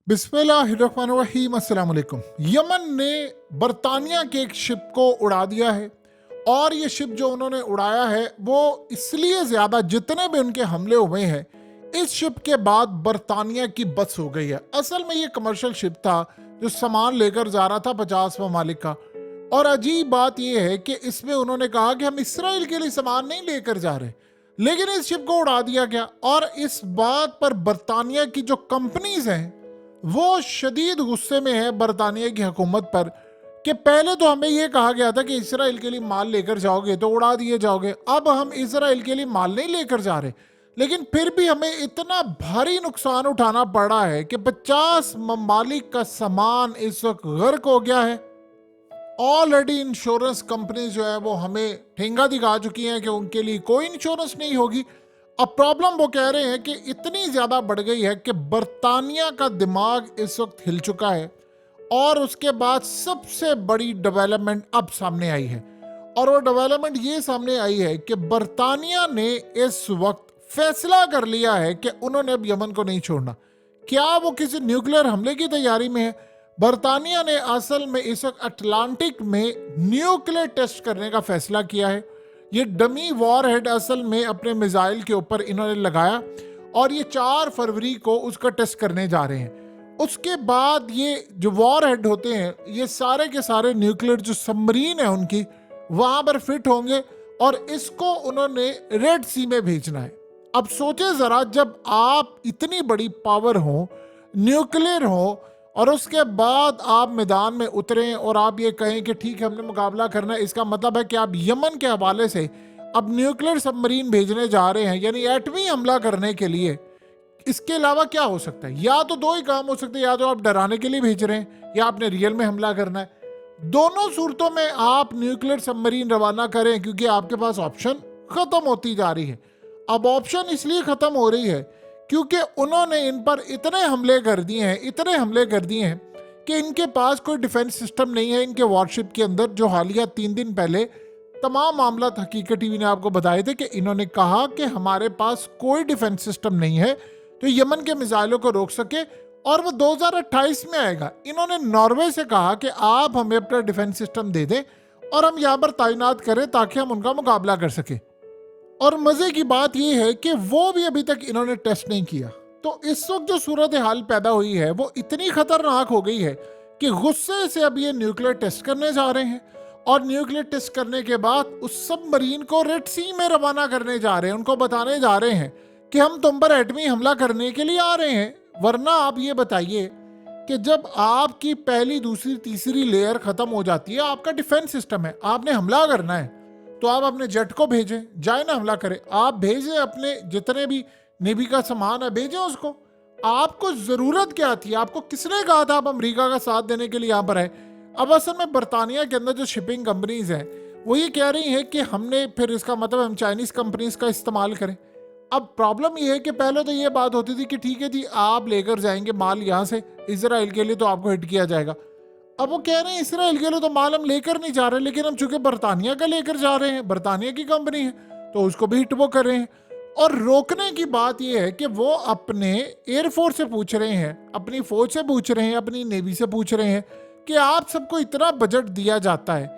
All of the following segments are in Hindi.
बिस्मिल्लाहिर्रहमानिर्रहीम। अस्सलाम वालेकुम। यमन ने बरतानिया के एक शिप को उड़ा दिया है और ये शिप जो उन्होंने उड़ाया है वो इसलिए ज़्यादा, जितने भी उनके हमले हुए हैं इस शिप के बाद बरतानिया की बस हो गई है। असल में ये कमर्शियल शिप था जो सामान लेकर जा रहा था 50 ममालिक का। और अजीब बात यह है कि इसमें उन्होंने कहा कि हम इसराइल के लिए सामान नहीं लेकर जा रहे, लेकिन इस शिप को उड़ा दिया गया। और इस बात पर बरतानिया की जो कंपनीज हैं वो शदीद गुस्से में है बरतानिया की हुकूमत पर कि पहले तो हमें यह कहा गया था कि इसराइल के लिए माल लेकर जाओगे तो उड़ा दिए जाओगे, अब हम इसराइल के लिए माल नहीं लेकर जा रहे, लेकिन फिर भी हमें इतना भारी नुकसान उठाना पड़ा है कि 50 ममालिक का सामान इस वक्त गर्क हो गया है। ऑलरेडी इंश्योरेंस कंपनी जो है वो हमें ठेंगा दिखा चुकी हैं कि उनके लिए कोई इंश्योरेंस नहीं होगी। अब प्रॉब्लम वो कह रहे हैं कि इतनी ज़्यादा बढ़ गई है कि बरतानिया का दिमाग इस वक्त हिल चुका है। और उसके बाद सबसे बड़ी डेवलपमेंट अब सामने आई है, और वो डेवलपमेंट ये सामने आई है कि बरतानिया ने इस वक्त फैसला कर लिया है कि उन्होंने अब यमन को नहीं छोड़ना। क्या वो किसी न्यूक्लियर हमले की तैयारी में है? बरतानिया ने असल में इस वक्त अटलांटिक में न्यूक्लियर टेस्ट करने का फैसला किया है। ये डमी वॉर हेड असल में अपने मिसाइल के ऊपर इन्होंने लगाया और ये 4 फरवरी को उसका टेस्ट करने जा रहे हैं। उसके बाद ये जो वॉर हेड होते हैं ये सारे के सारे न्यूक्लियर जो सबमरीन है उनकी वहां पर फिट होंगे और इसको उन्होंने रेड सी में भेजना है। अब सोचे जरा, जब आप इतनी बड़ी पावर हो, न्यूक्लियर हो, और उसके बाद आप मैदान में उतरें और आप ये कहें कि ठीक है हमने मुकाबला करना है, इसका मतलब है कि आप यमन के हवाले से अब न्यूक्लियर सबमरीन भेजने जा रहे हैं, यानी एटमी हमला करने के लिए। इसके अलावा क्या हो सकता है? या तो 2 ही काम हो सकते हैं, या तो आप डराने के लिए भेज रहे हैं या आपने रियल में हमला करना है। दोनों सूरतों में आप न्यूक्लियर सबमरीन रवाना करें क्योंकि आपके पास ऑप्शन खत्म होती जा रही है। अब ऑप्शन इसलिए खत्म हो रही है क्योंकि उन्होंने इन पर इतने हमले कर दिए हैं कि इनके पास कोई डिफेंस सिस्टम नहीं है इनके वॉरशिप के अंदर। जो हालिया 3 दिन पहले तमाम मामला हकीकत टीवी ने आपको बताए थे कि इन्होंने कहा कि हमारे पास कोई डिफेंस सिस्टम नहीं है तो यमन के मिसाइलों को रोक सके, और वो 2028 में आएगा। इन्होंने नॉर्वे से कहा कि आप हमें अपना डिफेंस सिस्टम दे दें और हम यहाँ पर तैनात करें ताकि हम उनका मुकाबला कर सके। और मजे की बात यह है कि वो भी अभी तक इन्होंने टेस्ट नहीं किया। तो इस वक्त जो सूरत हाल पैदा हुई है वो इतनी खतरनाक हो गई है कि गुस्से से अब ये न्यूक्लियर टेस्ट करने जा रहे हैं, और न्यूक्लियर टेस्ट करने के बाद उस सबमरीन को रेड सी में रवाना करने जा रहे हैं। उनको बताने जा रहे हैं कि हम तुम पर एटमी हमला करने के लिए आ रहे हैं। वरना आप ये बताइए कि जब आपकी पहली, दूसरी, तीसरी लेयर खत्म हो जाती है, आपका डिफेंस सिस्टम है, आपने हमला करना है तो आप अपने जेट को भेजें, जाए ना हमला करें। आप भेजें अपने जितने भी नेवी का सामान है भेजें उसको। आपको जरूरत क्या थी? आपको किसने कहा था आप अमेरिका का साथ देने के लिए यहाँ पर है? अब असल में बरतानिया के अंदर जो शिपिंग कंपनीज हैं वो ये कह रही हैं कि हमने, फिर इसका मतलब हम चाइनीज कंपनीज का इस्तेमाल करें। अब प्रॉब्लम ये है कि पहले तो ये बात होती थी कि ठीक है जी आप लेकर जाएंगे माल यहाँ से इसराइल के लिए तो आपको हिट किया जाएगा। अब वो कह रहे हैं इसराइल के लिए तो माल हम लेकर नहीं जा रहे, लेकिन हम चूंकि बरतानिया का लेकर जा रहे हैं, बरतानिया की कंपनी है, तो उसको भी हिट वो कर रहे हैं। और रोकने की बात यह है कि वो अपने एयरफोर्स से पूछ रहे हैं, अपनी फौज से पूछ रहे हैं, अपनी नेवी से पूछ रहे हैं कि आप सबको इतना बजट दिया जाता है,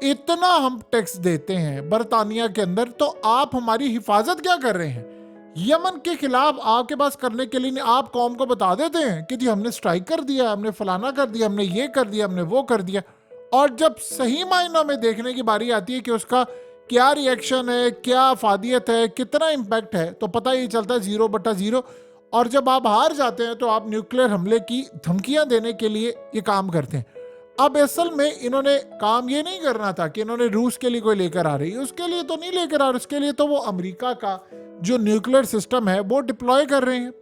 इतना हम टैक्स देते हैं बरतानिया के अंदर, तो आप हमारी हिफाजत क्या कर रहे हैं? यमन के खिलाफ आपके पास करने के लिए आप कौम को बता देते हैं कि जी हमने स्ट्राइक कर दिया, हमने फलाना कर दिया, हमने ये कर दिया, हमने वो कर दिया। और जब सही मायनों में देखने की बारी आती है कि उसका क्या रिएक्शन है, क्या अफादियत है, कितना इम्पैक्ट है, तो पता ही चलता है 0/0। और जब आप हार जाते हैं तो आप न्यूक्लियर हमले की धमकियां देने के लिए ये काम करते हैं। अब असल में इन्होंने काम ये नहीं करना था कि इन्होंने रूस के लिए कोई लेकर आ रही है, उसके लिए तो नहीं लेकर आ रहे, उसके लिए तो वो अमेरिका का जो न्यूक्लियर सिस्टम है वो डिप्लॉय कर रहे हैं।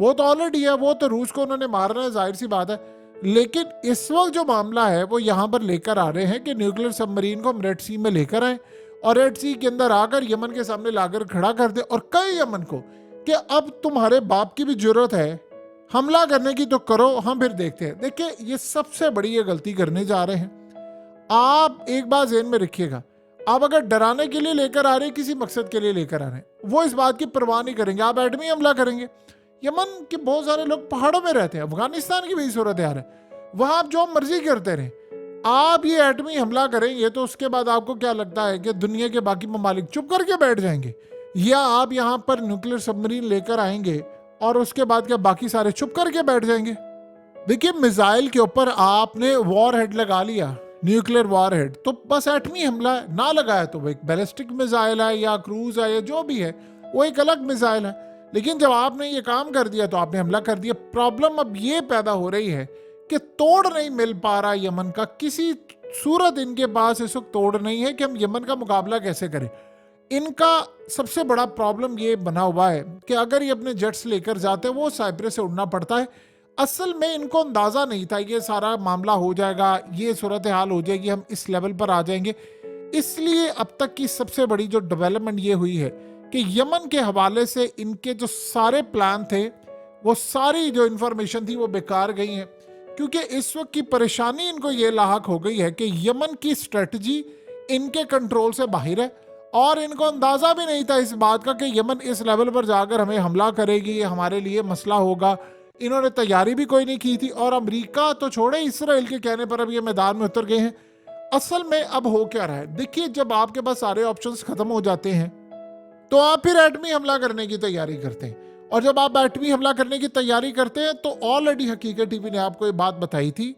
वो तो ऑलरेडी है, वो तो रूस को उन्होंने मारना है, जाहिर सी बात है। लेकिन इस वक्त जो मामला है वो यहाँ पर लेकर आ रहे हैं कि न्यूक्लियर सबमरीन को हम रेड सी में लेकर आए और रेड सी के अंदर आकर यमन के सामने लाकर खड़ा कर दे और कई यमन को कि अब तुम्हारे बाप की भी जरूरत है हमला करने की तो करो, हम फिर देखते हैं। देखिए ये सबसे बड़ी ये गलती करने जा रहे हैं। आप एक बात ज़हन में रखिएगा, आप अगर डराने के लिए लेकर आ रहे हैं, किसी मकसद के लिए लेकर आ रहे हैं, वो इस बात की परवाह नहीं करेंगे आप एटमी हमला करेंगे यमन के बहुत सारे लोग पहाड़ों में रहते हैं, अफगानिस्तान की भी सूरत हाल है, वहां आप जो मर्जी करते रहे। आप ये एटमी हमला करेंगे तो उसके बाद आपको क्या लगता है कि दुनिया के बाकी ममालिक चुप करके बैठ जाएंगे, या आप यहां पर न्यूक्लियर सबमरीन लेकर आएंगे और उसके बाद क्या बाकी सारे चुप करके बैठ जाएंगे? देखिए, मिसाइल के ऊपर आपने वॉर हेड लगा लिया, न्यूक्लियर वॉर हेड, तो बस एटमी हमला ना लगाया तो वो एक बैलिस्टिक मिसाइल है या क्रूज है या जो भी है, वो एक अलग मिसाइल है। लेकिन जब आपने ये काम कर दिया तो आपने हमला कर दिया। प्रॉब्लम अब ये पैदा हो रही है कि तोड़ नहीं मिल पा रहा यमन का, किसी सूरत इनके पास इस वक्त तोड़ नहीं है कि हम यमन का मुकाबला कैसे करें। इनका सबसे बड़ा प्रॉब्लम ये बना हुआ है कि अगर ये अपने जेट्स लेकर जाते हैं, वो साइप्रस से उड़ना पड़ता है। असल में इनको अंदाजा नहीं था ये सारा मामला हो जाएगा, ये सूरत हाल हो जाएगी, हम इस लेवल पर आ जाएंगे। इसलिए अब तक की सबसे बड़ी जो डेवलपमेंट ये हुई है कि यमन के हवाले से इनके जो सारे प्लान थे, वो सारी जो इंफॉर्मेशन थी वो बेकार गई है, क्योंकि इस वक्त की परेशानी इनको ये लाहक हो गई है कि यमन की स्ट्रेटजी इनके कंट्रोल से बाहर है, और इनको अंदाजा भी नहीं था इस बात का कि यमन इस लेवल पर जाकर हमें हमला करेगी, ये हमारे लिए मसला होगा। इन्होंने तैयारी भी कोई नहीं की थी, और अमेरिका तो छोड़े, इसराइल के कहने पर अब ये मैदान में उतर गए हैं। असल में अब हो क्या रहा है, देखिए, जब आपके पास सारे ऑप्शंस खत्म हो जाते हैं तो आप फिर एटमी हमला करने की तैयारी करते हैं, और जब आप एटमी हमला करने की तैयारी करते हैं तो ऑलरेडी हकीकत टीवी ने आपको ये बात बताई थी,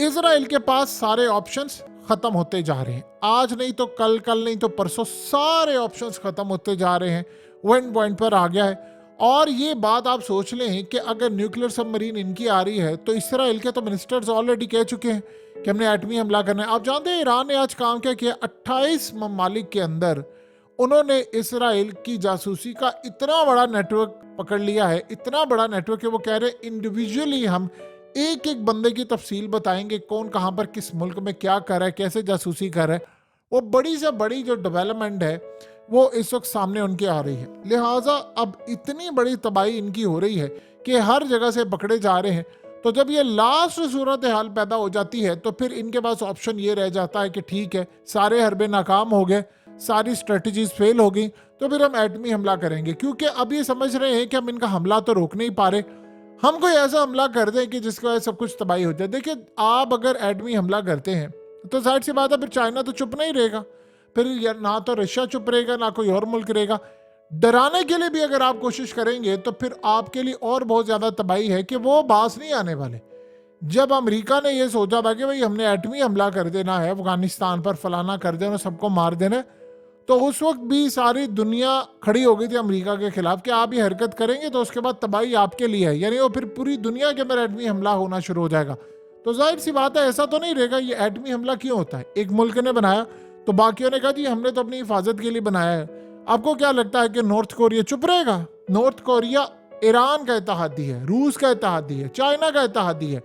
इजराइल के पास सारे ऑप्शंस खत्म होते जा रहे हैं। आज नहीं तो कल, कल नहीं तो परसों, सारे ऑप्शंस खत्म होते जा रहे हैं, वन पॉइंट पर आ गया है। और ये बात आप सोच लें कि अगर न्यूक्लियर सबमरीन इनकी आ रही है तो इसराइल के तो मिनिस्टर्स ऑलरेडी कह चुके हैं कि हमने एटमी हमला करना है। आप जानते हैं ईरान ने आज काम क्या किया, 28 ममालिक के अंदर उन्होंने इसराइल की जासूसी का इतना बड़ा नेटवर्क पकड़ लिया है, इतना बड़ा नेटवर्क है, वो कह रहे इंडिविजुअली हम एक एक बंदे की तफसील बताएंगे, कौन कहां पर किस मुल्क में क्या कर रहा है, कैसे जासूसी कर रहा है। वो बड़ी से बड़ी जो डेवलपमेंट है वो इस वक्त सामने उनके आ रही है। लिहाजा अब इतनी बड़ी तबाही इनकी हो रही है कि हर जगह से पकड़े जा रहे हैं। तो जब ये लास्ट सूरत हाल पैदा हो जाती है तो फिर इनके पास ऑप्शन ये रह जाता है कि ठीक है, सारे हरबे नाकाम हो गए, सारी स्ट्रेटजीज फेल हो गई, तो फिर हम एटमी हमला करेंगे। क्योंकि अब ये समझ रहे हैं कि हम इनका हमला तो रोक नहीं पा रहे, हम कोई ऐसा हमला कर दें कि जिसकी वजह से सब कुछ तबाही हो जाए। देखिए, आप अगर एटमी हमला करते हैं तो जाहिर सी बात है फिर चाइना तो चुप नहीं रहेगा, फिर ना तो रशिया चुप रहेगा, ना कोई और मुल्क रहेगा। डराने के लिए भी अगर आप कोशिश करेंगे तो फिर आपके लिए और बहुत ज्यादा तबाही है कि वो बास नहीं आने वाले। जब अमेरिका ने ये सोचा था कि भाई हमने एटमी हमला कर देना है अफगानिस्तान पर, फलाना कर देना, सबको मार देना, तो उस वक्त भी सारी दुनिया खड़ी हो गई थी अमेरिका के खिलाफ कि आप ये हरकत करेंगे तो उसके बाद तबाही आपके लिए है, यानी वो फिर पूरी दुनिया के अंदर एटमी हमला होना शुरू हो जाएगा। तो जाहिर सी बात है ऐसा तो नहीं रहेगा। ये एटमी हमला क्यों होता है, एक मुल्क ने बनाया तो बाकियों ने कहा जी हमने तो अपनी हिफाजत के लिए बनाया है। आपको क्या लगता है कि नॉर्थ कोरिया चुप रहेगा? नॉर्थ कोरिया ईरान का इत्तेहादी है, रूस का इत्तेहादी है, चाइना का इत्तेहादी है,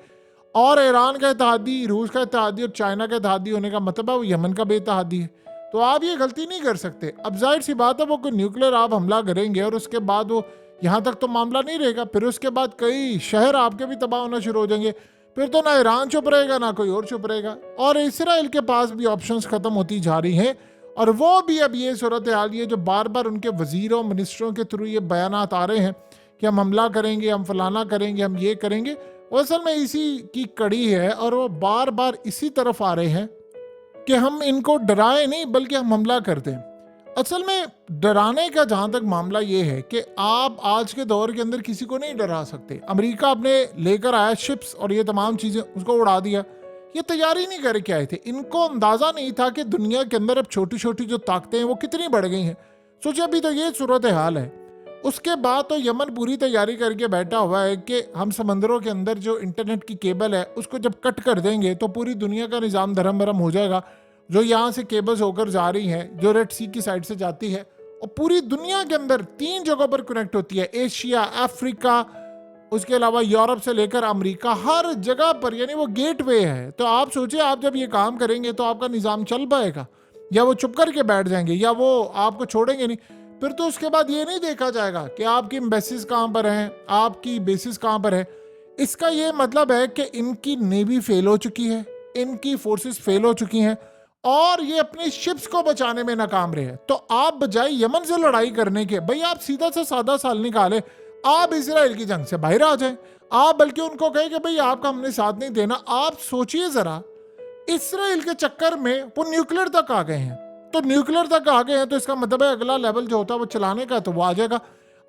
और ईरान का इत्तेहादी, रूस का इत्तेहादी और चाइना का इत्तेहादी होने का मतलब है वो यमन का भी इत्तेहादी है। तो आप ये गलती नहीं कर सकते। अब जाहिर सी बात है वो कोई न्यूक्लियर आप हमला करेंगे और उसके बाद वो यहाँ तक तो मामला नहीं रहेगा, फिर उसके बाद कई शहर आपके भी तबाह होना शुरू हो जाएंगे, फिर तो ना ईरान चुप रहेगा ना कोई और चुप रहेगा। और इसराइल के पास भी ऑप्शंस खत्म होती जा रही हैं, और वो भी अब ये सूरत हाल, ये जो बार बार उनके वजीरों मिनिस्टरों के थ्रू ये बयानात आ रहे हैं कि हम हमला करेंगे, हम फलाना करेंगे, हम ये करेंगे, वो असल में इसी की कड़ी है। और वो बार बार इसी तरफ आ रहे हैं कि हम इनको डराए नहीं बल्कि हम हमला करते हैं। असल में डराने का जहां तक मामला ये है कि आप आज के दौर के अंदर किसी को नहीं डरा सकते। अमेरिका अपने लेकर आया शिप्स और ये तमाम चीजें, उसको उड़ा दिया। ये तैयारी नहीं करके आए थे, इनको अंदाजा नहीं था कि दुनिया के अंदर अब छोटी छोटी जो ताकतें हैं वो कितनी बढ़ गई हैं। सोचिए अभी तो ये सूरत हाल है, उसके बाद तो यमन पूरी तैयारी करके बैठा हुआ है कि हम समंदरों के अंदर जो इंटरनेट की केबल है उसको जब कट कर देंगे तो पूरी दुनिया का निज़ाम धर्म भरम हो जाएगा। जो यहाँ से केबल्स होकर जा रही हैं, जो रेड सी की साइड से जाती है, और पूरी दुनिया के अंदर 3 जगहों पर कनेक्ट होती है, एशिया, अफ्रीका, उसके अलावा यूरोप से लेकर अमेरिका, हर जगह पर, यानी वो गेटवे है। तो आप सोचिए, आप जब ये काम करेंगे तो आपका निज़ाम चल पाएगा, या वो चुप करके बैठ जाएंगे, या वो आपको छोड़ेंगे नहीं। फिर तो उसके बाद ये नहीं देखा जाएगा कि आपकी एम्बेसीज कहाँ पर हैं, आपकी बेसिस कहाँ पर है। इसका ये मतलब है कि इनकी नेवी फेल हो चुकी है, इनकी फोर्सेस फेल हो चुकी हैं, और ये अपनी शिप्स को बचाने में नाकाम रहे हैं। तो आप बजाय यमन से लड़ाई करने के, भाई आप सीधा सा सादा साल निकाले, आप इसराइल की जंग से बाहर आ जाएं, आप बल्कि उनको कहें कि भाई आपका हमने साथ नहीं देना। आप सोचिए जरा, इसराइल के चक्कर में वो न्यूक्लियर तक आ गए हैं। तो न्यूक्लियर तक आ गए हैं तो इसका मतलब है अगला लेवल जो होता है वो चलाने का, तो वो आ जाएगा।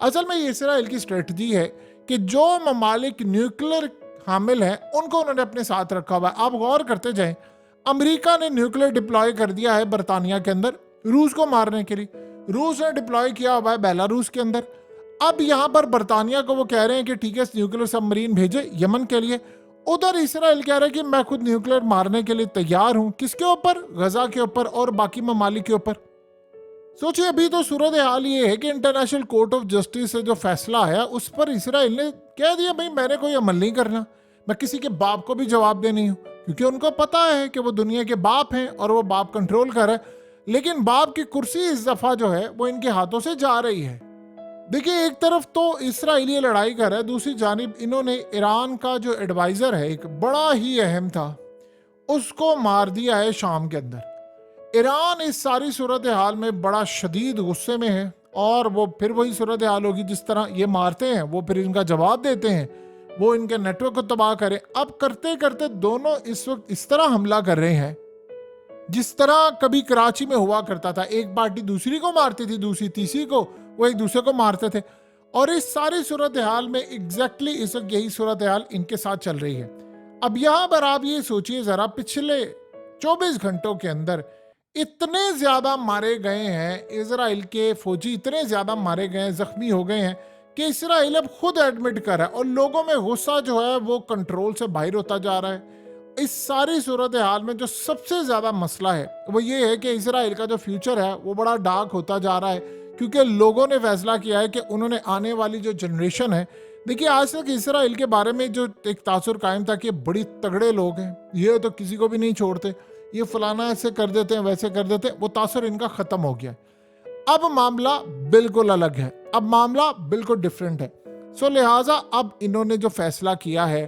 असल में ये इसराइल की स्ट्रेटजी है कि जो ममालिक न्यूक्लियर हामिल हैं उनको उन्होंने अपने साथ रखा हुआ है। आप गौर करते जाएं, अमेरिका ने न्यूक्लियर डिप्लॉय कर दिया है बरतानिया के अंदर रूस को मारने के लिए। रूस ने डिप्लॉय किया हुआ है बेलारूस के अंदर। अब यहाँ पर बरतानिया को वो कह रहे हैं कि ठीक है न्यूक्लियर सबमरीन भेजे यमन के लिए। उधर इसराइल कह रहा है कि मैं खुद न्यूक्लियर मारने के लिए तैयार हूं। किसके ऊपर? गजा के ऊपर और बाकी ममालिक के ऊपर। सोचिए, अभी तो सूरत हाल ये है कि इंटरनेशनल कोर्ट ऑफ जस्टिस से जो फैसला आया उस पर इसराइल ने कह दिया भाई मैंने कोई अमल नहीं करना, मैं किसी के बाप को भी जवाब दे नहीं हूं, क्योंकि उनको पता है कि वो दुनिया के बाप हैं और वो बाप कंट्रोल कर रहा है। लेकिन बाप की कुर्सी इस दफा जो है वो इनके हाथों से जा रही है। देखिए, एक तरफ तो इसराइली लड़ाई कर रहा है, दूसरी जानिब इन्होंने ईरान का जो एडवाइजर है एक बड़ा ही अहम था उसको मार दिया है शाम के अंदर। ईरान इस सारी सूरत हाल में बड़ा शदीद गुस्से में है और वो फिर वही सूरत हाल होगी, जिस तरह ये मारते हैं वो फिर इनका जवाब देते हैं, वो इनके नेटवर्क को तबाह करें। अब करते करते दोनों इस वक्त इस तरह हमला कर रहे हैं जिस तरह कभी कराची में हुआ करता था, एक पार्टी दूसरी को मारती थी, दूसरी तीसरी को, वो एक दूसरे को मारते थे। और इस सारी सूरत हाल में एग्जैक्टली इस वक्त यही सूरत हाल इनके साथ चल रही है। अब यहां पर आप ये सोचिए जरा, पिछले 24 घंटों के अंदर इतने ज्यादा मारे गए हैं इजराइल के फौजी, इतने ज्यादा मारे गए हैं, जख्मी हो गए हैं कि इसराइल अब खुद एडमिट कर रहा है और लोगों में गुस्सा जो है वो कंट्रोल से बाहर होता जा रहा है। इस सारी सूरत हाल में जो सबसे ज्यादा मसला है वो ये है कि इसराइल का जो फ्यूचर है वो बड़ा डार्क होता जा रहा है, क्योंकि लोगों ने फैसला किया है कि उन्होंने आने वाली जो जनरेशन है, देखिए आज तक इसराइल के बारे में जो एक तासुर कायम था कि बड़ी तगड़े लोग हैं, ये तो किसी को भी नहीं छोड़ते, ये फलाना ऐसे कर देते हैं वैसे कर देते हैं, वो तासुर इनका खत्म हो गया। अब मामला बिल्कुल अलग है, अब मामला बिल्कुल डिफरेंट है। सो लिहाजा अब इन्होंने जो फैसला किया है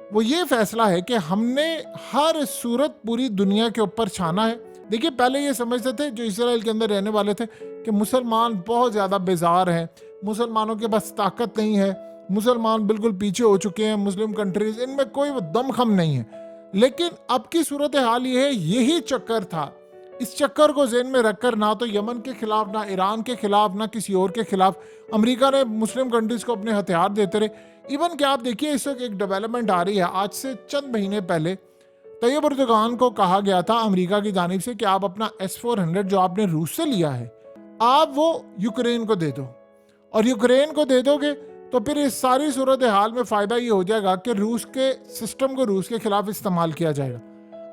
वो ये फैसला है कि हमने हर सूरत पूरी दुनिया के ऊपर छाना है। देखिए, पहले ये समझते थे जो इसराइल के अंदर रहने वाले थे कि मुसलमान बहुत ज़्यादा बेजार हैं, मुसलमानों के पास ताकत नहीं है, मुसलमान बिल्कुल पीछे हो चुके हैं, मुस्लिम कंट्रीज इनमें कोई दमखम नहीं है। लेकिन अब की सूरत हाल ये है, यही चक्कर था। इस चक्कर को ज़हन में रखकर ना तो यमन के खिलाफ, ना ईरान के खिलाफ, ना किसी और के खिलाफ अमेरिका ने मुस्लिम कंट्रीज को अपने हथियार देते रहे। इवन क्या आप देखिए, इस वक्त एक डेवलपमेंट आ रही है, आज से चंद महीने पहले तैयब अर्दोगान को कहा गया था अमेरिका की जानिब से कि आप अपना S-400 जो आपने रूस से लिया है आप वो यूक्रेन को दे दो, और यूक्रेन को दे दोगे तो फिर इस सारी सूरत हाल में फ़ायदा ये हो जाएगा कि रूस के सिस्टम को रूस के खिलाफ इस्तेमाल किया जाएगा।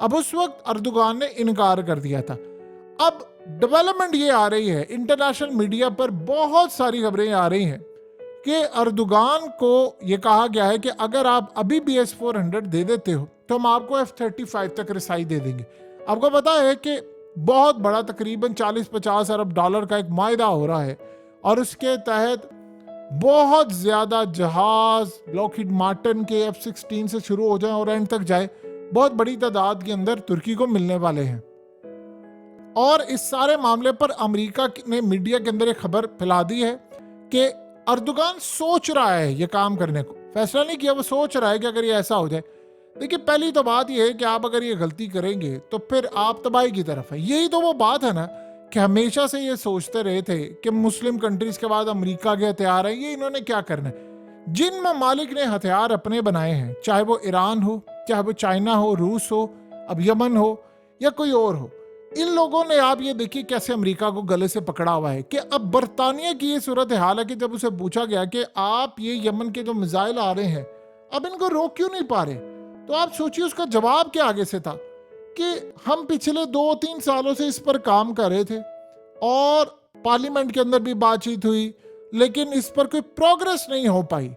अब उस वक्त अर्दोगान ने इनकार कर दिया था। अब डेवलपमेंट ये आ रही है, इंटरनेशनल मीडिया पर बहुत सारी खबरें आ रही हैं कि अर्दोगान को ये कहा गया है कि अगर आप अभी भी S-400 दे देते हो तो हम आपको F-35 तक रसाई दे देंगे। आपको पता है कि बहुत बड़ा तकरीबन 40-50 अरब डॉलर का एक मायदा हो रहा है और उसके तहत बहुत ज़्यादा जहाज लॉकहीड मार्टिन के F-16 से शुरू हो जाए और एंड तक जाए, बहुत बड़ी तादाद के अंदर तुर्की को मिलने वाले हैं। और इस सारे मामले पर अमेरिका ने मीडिया के अंदर एक खबर फैला दी है कि अर्दोगान सोच रहा है ये काम करने को, फैसला नहीं किया, वो सोच रहा है कि अगर ये ऐसा हो जाए। देखिए, पहली तो बात ये है कि आप अगर ये गलती करेंगे तो फिर आप तबाही की तरफ है। यही तो वो बात है ना कि हमेशा से ये सोचते रहे थे कि मुस्लिम कंट्रीज के बाद अमेरिका के हथियार हैं, ये इन्होंने क्या करना है। जिन ममालिक ने हथियार अपने बनाए हैं, चाहे वो ईरान हो, चाहे वो चाइना हो, रूस हो, अब यमन हो या कोई और हो, इन लोगों ने आप ये देखिए कैसे अमेरिका को गले से पकड़ा हुआ है। कि अब बरतानिया की ये सूरत हाल है कि जब उसे पूछा गया कि आप ये यमन के जो मिसाइल आ रहे हैं अब इनको रोक क्यों नहीं पा रहे, तो आप सोचिए उसका जवाब क्या आगे से था कि हम पिछले 2-3 सालों से इस पर काम कर रहे थे और पार्लियामेंट के अंदर भी बातचीत हुई, लेकिन इस पर कोई प्रोग्रेस नहीं हो पाई।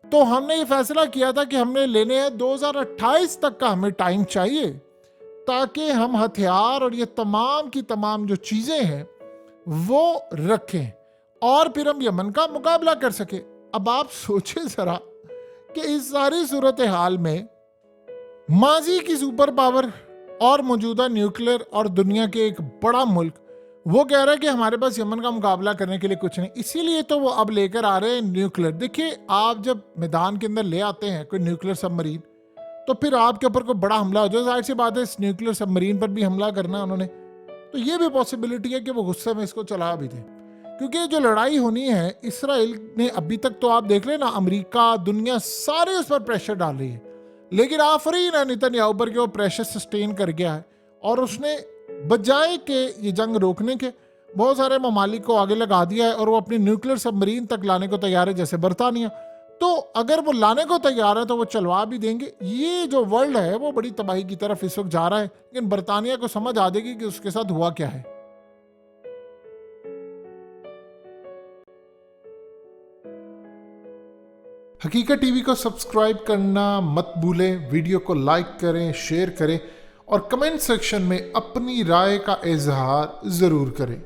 तो हमने ये फैसला किया था कि हमने लेने हैं 2028 तक का हमें टाइम चाहिए ताकि हम हथियार और ये तमाम की तमाम जो चीजें हैं वो रखें और फिर हम यमन का मुकाबला कर सके। अब आप सोचें जरा कि इस सारी सूरत हाल में माजी की सुपर पावर और मौजूदा न्यूक्लियर और दुनिया के एक बड़ा मुल्क वो कह रहा है कि हमारे पास यमन का मुकाबला करने के लिए कुछ नहीं, इसीलिए तो वो अब लेकर आ रहे हैं न्यूक्लियर। देखिए, आप जब मैदान के अंदर ले आते हैं कोई न्यूक्लियर सबमरीन, तो फिर आपके ऊपर कोई बड़ा हमला हो जाए, जाहिर सी बात है इस न्यूक्लियर सबमरीन पर भी हमला करना उन्होंने, तो ये भी पॉसिबिलिटी है कि वो गुस्से में इसको चला भी दें। क्योंकि जो लड़ाई होनी है, इसराइल ने अभी तक तो आप देख लेना, अमेरिका, दुनिया सारे उस पर प्रेशर डाल रही है, लेकिन आफरीन है नेतन्याहू पर कि वो प्रेशर सस्टेन कर गया है, और उसने बजाय के ये जंग रोकने के बहुत सारे ममालिक को आगे लगा दिया है, और वो अपनी न्यूक्लियर सबमरीन तक लाने को तैयार है, जैसे बरतानिया। तो अगर वो लाने को तैयार है तो वो चलवा भी देंगे। ये जो वर्ल्ड है वो बड़ी तबाही की तरफ इस वक्त जा रहा है, लेकिन बरतानिया को समझ आ जाएगी कि उसके साथ हुआ क्या है। हकीकत टीवी को सब्सक्राइब करना मत भूलें, वीडियो को लाइक करें, शेयर करें और कमेंट सेक्शन में अपनी राय का इजहार जरूर करें।